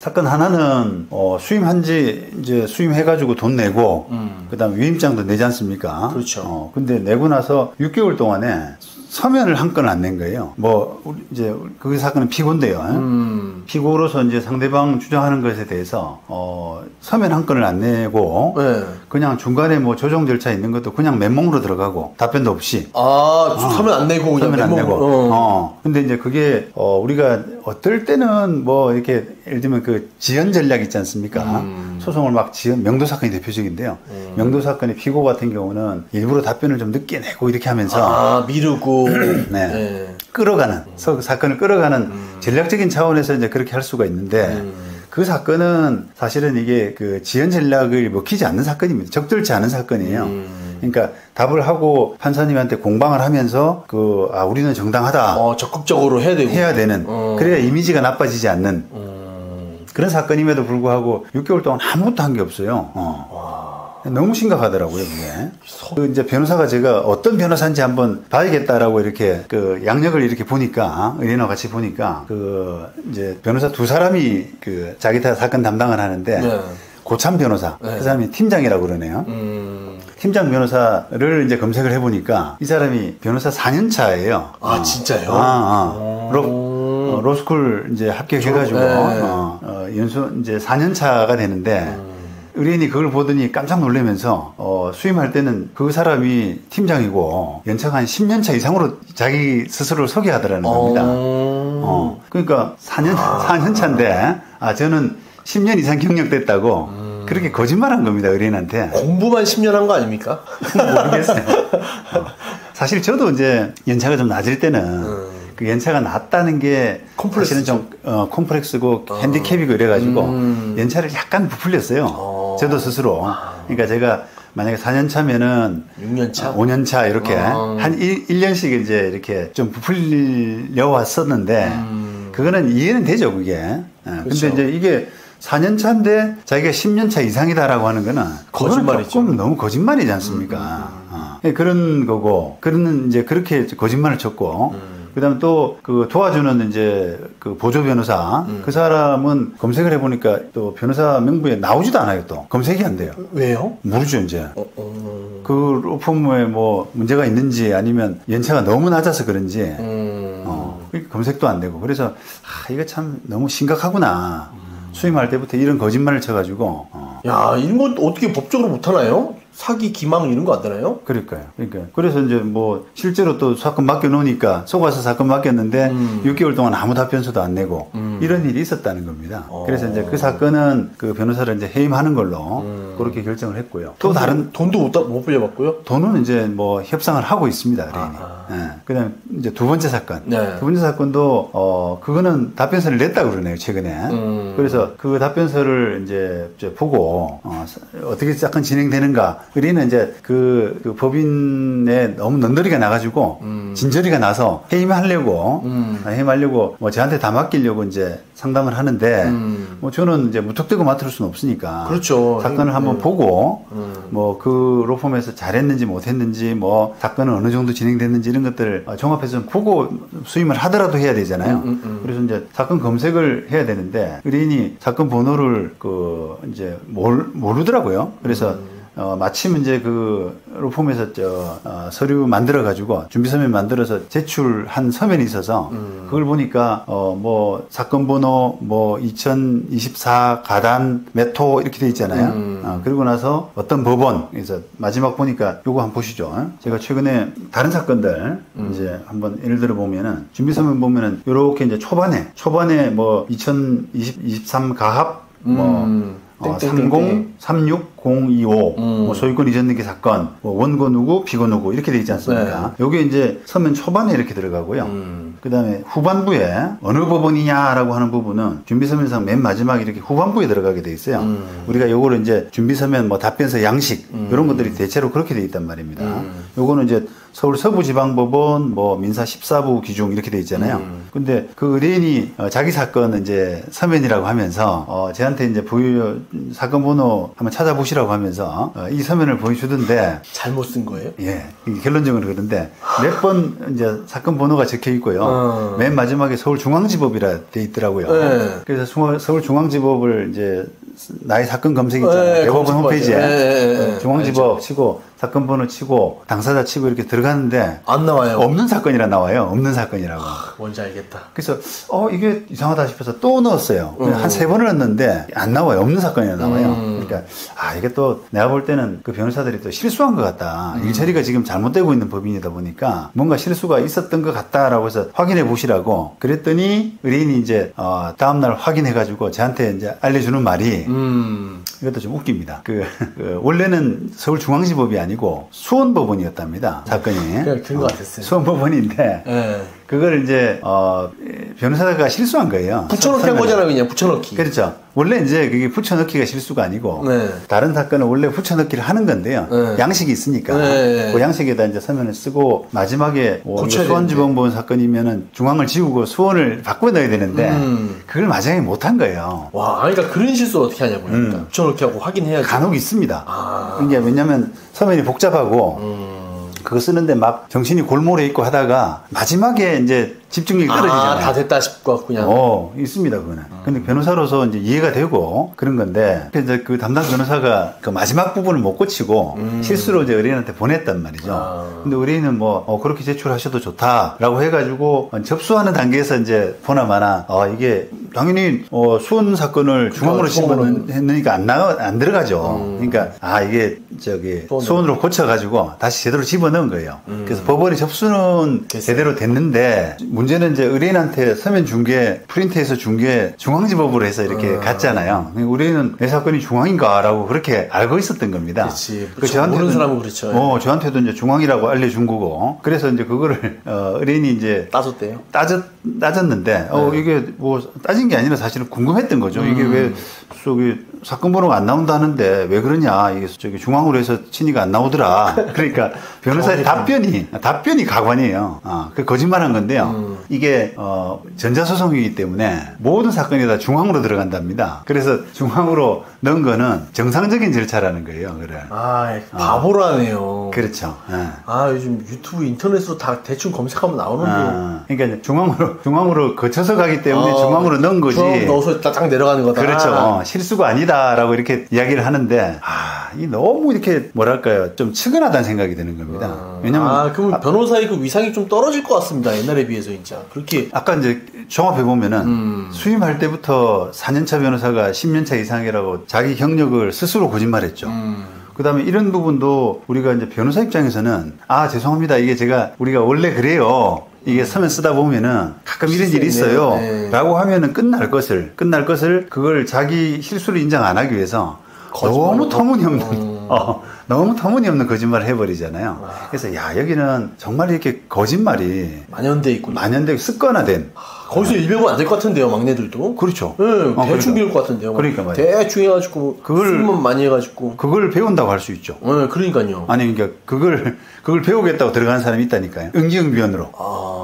사건 하나는 수임한지 이제 수임해가지고 돈 내고 그다음 위임장도 내지 않습니까? 그렇죠. 근데 내고 나서 6개월 동안에 서면을 한 건 안 낸 거예요. 이제 그 사건은 피고인데요. 피고로서 이제 상대방 주장하는 것에 대해서 서면 한 건을 안 내고 네. 그냥 중간에 뭐 조정 절차 있는 것도 그냥 맨몸으로 들어가고 답변도 없이. 서면 안 내고 그냥 서면 안 내고. 근데 이제 그게 우리가 어떨 때는 뭐 이렇게 예를 들면 그 지연 전략 있지 않습니까? 소송을 막 명도 사건이 대표적인데요. 명도 사건의 피고 같은 경우는 일부러 답변을 좀 늦게 내고 이렇게 하면서 미루고 네. 끌어가는 사건을 끌어가는 전략적인 차원에서 이제 그렇게 할 수가 있는데 그 사건은 사실은 이게 그 지연 전략을 먹히지 않는 사건입니다. 적절치 않은 사건이에요. 그러니까 답을 하고 판사님한테 공방을 하면서 우리는 정당하다. 적극적으로 해야 되는. 그래야 이미지가 나빠지지 않는 그런 사건임에도 불구하고 6개월 동안 아무것도 한 게 없어요. 너무 심각하더라고요, 그게. 이제 변호사가 제가 어떤 변호사인지 한번 봐야겠다라고 이렇게 양력을 이렇게 보니까, 의뢰인과 같이 보니까, 이제 변호사 두 사람이 자기 사건 담당을 하는데, 네. 고참 변호사. 네. 그 사람이 팀장이라고 그러네요. 팀장 변호사를 이제 검색을 해보니까, 이 사람이 변호사 4년 차예요. 진짜요? 로스쿨 이제 합격해가지고, 연수 이제 4년 차가 되는데, 의뢰인이 그걸 보더니 깜짝 놀라면서 수임할 때는 그 사람이 팀장이고 연차가 한 10년 차 이상으로 자기 스스로를 소개하더라는 겁니다. 그러니까 4년 차인데 저는 10년 이상 경력됐다고 그렇게 거짓말한 겁니다, 의뢰인한테. 공부만 10년 한 거 아닙니까? 모르겠어요. 사실 저도 이제 연차가 좀 낮을 때는 그 연차가 낮다는 게 사실은 좀 콤플렉스고 핸디캡이고 이래가지고 연차를 약간 부풀렸어요. 저도 스스로. 그러니까 제가 만약에 4년 차면은 6년 차, 5년 차 이렇게 한 1년씩 이제 이렇게 좀 부풀려 왔었는데 그거는 이해는 되죠, 그게. 그렇죠. 근데 이제 이게 4년 차인데 자기가 10년 차 이상이다라고 하는 거는 거짓말이죠. 조금 너무 거짓말이지 않습니까? 그런 거고, 이제 그렇게 거짓말을 쳤고, 그 다음에 또 도와주는 이제 보조 변호사, 그 사람은 검색을 해보니까 또 변호사 명부에 나오지도 않아요, 또. 검색이 안 돼요. 왜요? 모르죠, 이제. 그 로펌에 뭐 문제가 있는지 아니면 연차가 너무 낮아서 그런지, 검색도 안 되고. 그래서, 이거 참 너무 심각하구나. 수임할 때부터 이런 거짓말을 쳐가지고. 이런 건 어떻게 법적으로 못하나요? 사기, 기망 이런 거 안 되나요? 그러니까요. 그래서 이제 뭐 실제로 또 사건 맡겨놓으니까 속아서 사건 맡겼는데 6개월 동안 아무 답변서도 안 내고 이런 일이 있었다는 겁니다. 그래서 이제 그 사건은 그 변호사를 이제 해임하는 걸로 그렇게 결정을 했고요. 또 다른 돈도 못 빌려받고요? 돈은 이제 뭐 협상을 하고 있습니다, 의뢰인이. 그다음 이제 두 번째 사건. 네. 두 번째 사건도 그거는 답변서를 냈다고 그러네요, 최근에. 그래서 그 답변서를 이제 보고 어떻게 사건 진행되는가. 의뢰인은 이제 그 법인에 너무 넌더리가 나가지고 진저리가 나서 해임하려고 뭐 저한테 다 맡기려고 이제 상담을 하는데 뭐 저는 이제 무턱대고 맡을 수는 없으니까. 그렇죠. 사건을 한번 보고 뭐 그 로펌에서 잘했는지 못했는지 뭐 사건은 어느 정도 진행됐는지 이런 것들을 종합해서 좀 보고 수임을 하더라도 해야 되잖아요. 그래서 이제 사건 검색을 해야 되는데 의뢰인이 사건 번호를 이제 모르더라고요. 그래서 마침 이제 그 로펌에서 서류 만들어가지고 준비서면 만들어서 제출한 서면이 있어서 그걸 보니까 뭐 사건 번호 뭐 2024 가단 메토 이렇게 돼 있잖아요. 그리고 나서 어떤 법원 그래서 마지막 보니까 요거 한번 보시죠. 제가 최근에 다른 사건들 이제 한번 예를 들어 보면은 준비서면 보면은 요렇게 이제 초반에 뭐 2023 가합 뭐 3036-025 뭐 소유권 이전 등기 사건 뭐 원고 누구 피고 누구 이렇게 돼 있지 않습니까? 요게 이제 서면 초반에 이렇게 들어가고요. 그 다음에 후반부에 어느 법원이냐라고 하는 부분은 준비서면상 맨 마지막에 이렇게 후반부에 들어가게 돼 있어요. 우리가 요거를 이제 준비서면 뭐 답변서 양식 이런 것들이 대체로 그렇게 돼 있단 말입니다. 요거는 이제 서울 서부지방법원 뭐 민사 14부 기중 이렇게 돼 있잖아요. 근데 그 의뢰인이 자기 사건 이제 서면이라고 하면서 저한테 이제 사건 번호 한번 찾아보시라고 보시라고 하면서 이 서면을 보여주던데 잘못 쓴 거예요? 예, 결론적으로 그런데 몇 번 이제 사건 번호가 적혀 있고요. 맨 마지막에 서울중앙지법이라 돼 있더라고요. 네. 그래서 서울중앙지법을 이제 나의 사건 검색 있잖아요. 대법원 홈페이지에 중앙지법 치고 사건 번호 치고 당사자 치고 이렇게 들어갔는데 안 나와요. 없는 사건이라 나와요. 없는 사건이라고. 뭔지 알겠다. 그래서 이게 이상하다 싶어서 또 넣었어요. 한 3번을 넣었는데 안 나와요. 없는 사건이라 나와요. 그러니까 이게 또 내가 볼 때는 그 변호사들이 또 실수한 것 같다. 일처리가 지금 잘못되고 있는 법인이다 보니까 뭔가 실수가 있었던 것 같다라고 해서 확인해 보시라고 그랬더니 의뢰인이 이제 다음날 확인해가지고 저한테 이제 알려주는 말이 이것도 좀 웃깁니다. 원래는 서울중앙지법이 아니고 수원법원이었답니다. 사건이. 그런 것 같았어요. 수원법원인데 네. 그걸 이제 변호사가 실수한 거예요. 붙여넣기 한 거잖아요, 그냥 붙여넣기. 그렇죠. 원래 이제 그게 붙여넣기가 실수가 아니고 네. 다른 사건은 원래 붙여넣기를 하는 건데요. 네. 양식이 있으니까 네. 그 양식에다 이제 서면을 쓰고 마지막에 수원지법원 사건이면은 중앙을 지우고 수원을 바꿔 넣어야 되는데 그걸 마지막에 못한 거예요. 와, 그러니까 그런 실수를 어떻게 하냐고요. 그러니까 붙여넣기 하고 확인해야지. 간혹 있습니다. 이게 왜냐면 서면이 복잡하고 그거 쓰는데 막 정신이 골몰해 있고 하다가 마지막에 이제 집중력이 떨어지잖아요. 다 됐다 싶고 그냥. 있습니다, 그거는. 근데 변호사로서 이제 이해가 되고 그런 건데, 이제 그 담당 변호사가 그 마지막 부분을 못 고치고 실수로 이제 의뢰인한테 보냈단 말이죠. 근데 의뢰인은 그렇게 제출하셔도 좋다라고 해가지고 접수하는 단계에서 이제 보나마나, 이게 당연히, 수원 사건을 중앙으로 신고했으니까 안 들어가죠. 그러니까, 이게 수원으로 고쳐가지고 다시 제대로 집어넣은 거예요. 그래서 법원이 접수는 제대로 됐는데, 문제는 이제 의뢰인한테 서면 중개, 프린트해서 중개, 중앙지법으로 해서 이렇게 갔잖아요. 의뢰인은 내 사건이 중앙인가라고 그렇게 알고 있었던 겁니다. 그렇지. 모르는 사람은 그렇죠. 저한테도 이제 중앙이라고 알려준 거고. 그래서 이제 그거를, 의뢰인이 이제. 따졌대요? 따졌는데, 이게 따진 게 아니라 사실은 궁금했던 거죠. 이게 왜, 사건 번호가 안 나온다는데 왜 그러냐. 이게 중앙으로 해서 친이가 안 나오더라. 그러니까 변호사의 답변이 가관이에요. 그 거짓말한 건데요. 이게 전자소송이기 때문에 모든 사건이 다 중앙으로 들어간답니다. 그래서 중앙으로 넣은 거는 정상적인 절차라는 거예요. 그래. 바보라네요. 그렇죠. 요즘 유튜브 인터넷으로 다 대충 검색하면 나오는데. 그러니까 중앙으로 거쳐서 가기 때문에 중앙으로 넣은 거지. 중앙으로 넣어서 딱 내려가는 거다. 그렇죠. 실수가 아니다라고 이렇게 이야기를 하는데, 이 너무 이렇게 뭐랄까요, 좀 측은하다는 생각이 드는 겁니다. 왜냐면 그럼 변호사의 그 위상이 좀 떨어질 것 같습니다. 옛날에 비해서 진짜. 그렇게. 아까 이제 종합해 보면은 수임할 때부터 4년차 변호사가 10년차 이상이라고 자기 경력을 스스로 거짓말했죠. 그 다음에 이런 부분도 우리가 이제 변호사 입장에서는 죄송합니다. 이게 우리가 원래 그래요. 이게 서면 쓰다 보면은 가끔 이런 일이 있어요. 라고 하면은 끝날 것을 그걸 자기 실수를 인정 안 하기 위해서 너무 터무니없는 거짓말을 해버리잖아요. 그래서 여기는 정말 이렇게 거짓말이 만연돼 있구나. 만연돼 습관화된. 거기서 일배우면 안 될 것 같은데요, 막내들도. 그렇죠. 대충 배울 것 같은데요. 그러니까 대충 해가지고 수업만 많이 해가지고 그걸 배운다고 할 수 있죠. 그러니까요. 아니 그러니까 그걸 배우겠다고 들어가는 사람이 있다니까요. 응기응변으로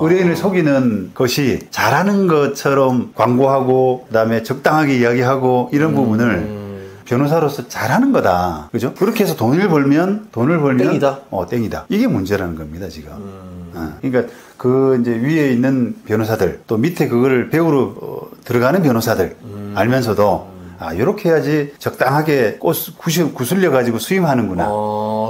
의뢰인을 속이는 것이 잘하는 것처럼 광고하고 그다음에 적당하게 이야기하고 이런 부분을 변호사로서 잘하는 거다. 그죠? 그렇게 해서 돈을 벌면 땡이다. 땡이다. 이게 문제라는 겁니다, 지금. 그러니까 그 이제 위에 있는 변호사들 또 밑에 그거를 배우러 들어가는 변호사들 알면서도 이렇게 해야지 적당하게 구슬려 가지고 수임하는구나.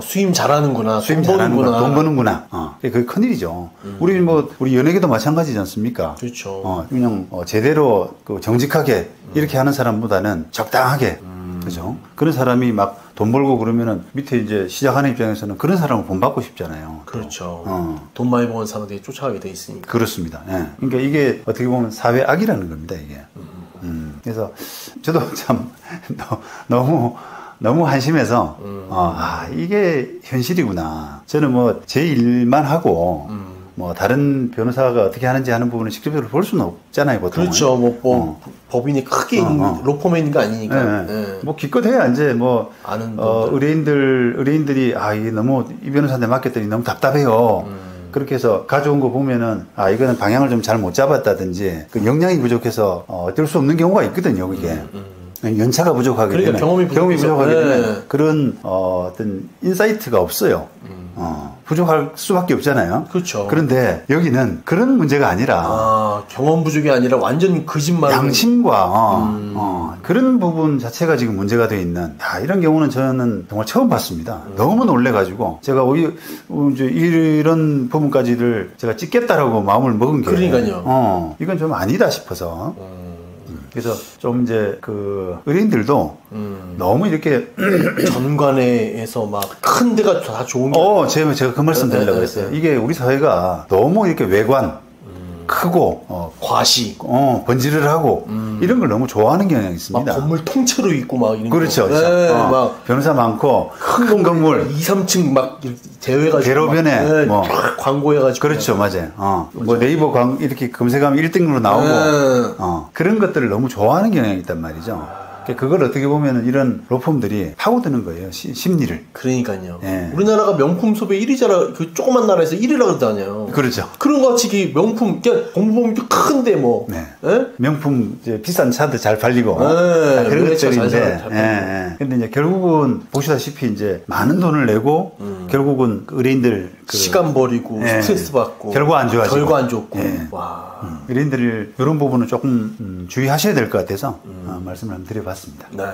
수임 잘하는구나. 돈 버는구나. 그게 큰일이죠. 우리 연예계도 마찬가지지 않습니까? 그렇죠. 그냥 제대로 정직하게 이렇게 하는 사람보다는 적당하게 그죠? 그런 사람이 막 돈 벌고 그러면은 밑에 이제 시작하는 입장에서는 그런 사람을 본받고 싶잖아요. 그렇죠. 돈 많이 버는 사람들이 쫓아가게 돼 있으니까. 그렇습니다. 그러니까 이게 어떻게 보면 사회 악이라는 겁니다, 이게. 그래서 저도 참 너무 한심해서 이게 현실이구나. 저는 제 일만 하고 다른 변호사가 어떻게 하는지 하는 부분을 직접적으로 볼 수는 없잖아요, 보통. 그렇죠. 법인이 크게 로펌에 있는 거 아니니까. 기껏해야 이제 아는 의뢰인들이 이게 너무 이 변호사한테 맡겼더니 너무 답답해요. 그렇게 해서 가져온 거 보면은 이거는 방향을 좀 잘 못 잡았다든지 그 역량이 부족해서 어쩔 수 없는 경우가 있거든요, 그게. 연차가 부족하기 그러니까 때문에 경험이 부족하기 네. 때문에 그런 어떤 인사이트가 없어요. 부족할 수밖에 없잖아요. 그렇죠. 그런데 여기는 그런 문제가 아니라 경험 부족이 아니라 완전 거짓말. 양심과 그런 부분 자체가 지금 문제가 되어 있는 이런 경우는 저는 정말 처음 봤습니다. 너무 놀래가지고 제가 이제 이런 부분까지를 제가 찍겠다라고 마음을 먹은 게 그러니까요. 이건 좀 아니다 싶어서 그래서 좀 이제 그 의뢰인들도 너무 이렇게 전관에서 막 큰 데가 다 좋은 게 제가 그 말씀 드리려고 했어요. 이게 우리 사회가 너무 이렇게 외관 크고 과시 번지를 하고 이런 걸 너무 좋아하는 경향이 있습니다. 막 건물 통째로 있고 막 이런 그렇죠. 네, 막 변호사 많고 큰 건물 2, 3층 막 대회가지고 대로변에 뭐 광고해가지고 그렇죠. 맞아요. 뭐 네이버 이렇게 검색하면 1등으로 나오고 그런 것들을 너무 좋아하는 경향이 있단 말이죠. 그걸 어떻게 보면 이런 로펌들이 파고드는 거예요. 심리를. 그러니까요. 네. 우리나라가 명품 소비 1위잖아. 그 조그만 나라에서 1위라고 그러잖아요. 그렇죠. 그런 거 같이 명품 그냥 공부보험도 큰데 뭐. 네. 네? 명품 비싼 차도 잘 팔리고 네. 그런 것들인데. 잘 근데 이제 결국은 보시다시피 이제 많은 돈을 내고 결국은 의뢰인들 시간 버리고 스트레스 받고 결과 안 좋아지고 결과 안 좋고. 와. 의뢰인들이 이런 부분은 조금 주의하셔야 될 것 같아서 말씀을 한번 드려봤습니다. 네.